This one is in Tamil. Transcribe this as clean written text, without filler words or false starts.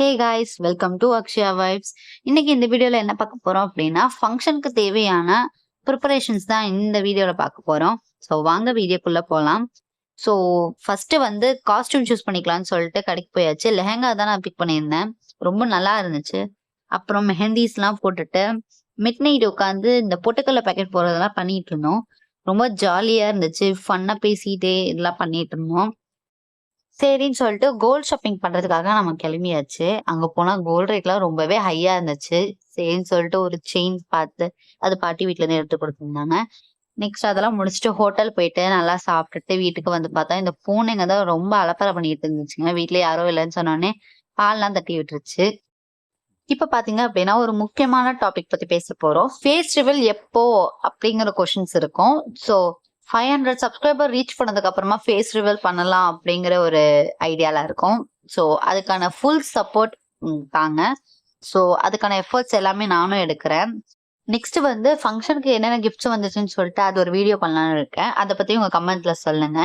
Hey guys, welcome to Akshaya vibes. இன்னைக்கு இந்த வீடியோல என்ன பார்க்க போறோம் அப்படின்னா, ஃபங்க்ஷனுக்கு தேவையான ப்ரிப்பரேஷன்ஸ் தான் இந்த வீடியோல பார்க்க போறோம். ஸோ வாங்க வீடியோக்குள்ள போகலாம். ஸோ ஃபர்ஸ்ட் வந்து காஸ்டியூம் சூஸ் பண்ணிக்கலாம்னு சொல்லிட்டு கடைக்கு போயாச்சு. லெஹங்கா தான் நான் பிக் பண்ணியிருந்தேன். ரொம்ப நல்லா இருந்துச்சு. அப்புறம் மெஹந்திஸ்லாம் போட்டுட்டு மிட் நைட் உட்காந்து இந்த பொட்டுக்கடலை பேக்கெட் போடுறதெல்லாம் பண்ணிட்டு இருந்தோம். ரொம்ப ஜாலியா இருந்துச்சு. ஃபன்னா பேசிட்டே இதெல்லாம் பண்ணிட்டு இருந்தோம். சரின்னு சொல்லிட்டு கோல்ட் ஷாப்பிங் பண்றதுக்காக நம்ம கிளம்பியாச்சு. அங்க போனா கோல்ட் ரேட்லாம் ரொம்பவே ஹையா இருந்துச்சு. சரின்னு சொல்லிட்டு ஒரு செயின் பார்த்து, அது பாட்டி வீட்ல இருந்து எடுத்து குடுத்துருந்தாங்க. நெக்ஸ்ட் அதெல்லாம் முடிச்சுட்டு ஹோட்டல் போயிட்டு நல்லா சாப்பிட்டுட்டு வீட்டுக்கு வந்து பார்த்தா, இந்த பூனைங்க தான் ரொம்ப அலப்பறை பண்ணிட்டு இருந்துச்சுங்க. வீட்ல யாரும் இல்லன்னு சொன்னோனே, பால்லாம் தட்டி விட்டுருச்சு. இப்ப பாத்தீங்க அப்படின்னா, ஒரு முக்கியமான டாபிக் பத்தி பேச போறோம். ஃபேஸ் ரிவீல் எப்போ அப்படிங்கிற கொஸ்டின்ஸ் இருக்கும். ஸோ 500 சப்ஸ்கிரைபர் ரீச் பண்ணதுக்கு அப்புறமா ஃபேஸ் ரிவீல் பண்ணலாம் அப்படிங்கிற ஒரு ஐடியால இருக்கும். ஸோ அதுக்கான ஃபுல் சப்போர்ட் தாங்க. ஸோ அதுக்கான எஃபர்ட்ஸ் எல்லாமே நானும் எடுக்கிறேன். நெக்ஸ்ட் வந்து ஃபங்க்ஷனுக்கு என்னென்ன கிஃப்ட்ஸ் வந்துச்சுன்னு சொல்லிட்டு அது ஒரு வீடியோ பண்ணலாம்னு இருக்கேன். அதை பத்தி உங்க கமெண்ட்ல சொல்லுங்க.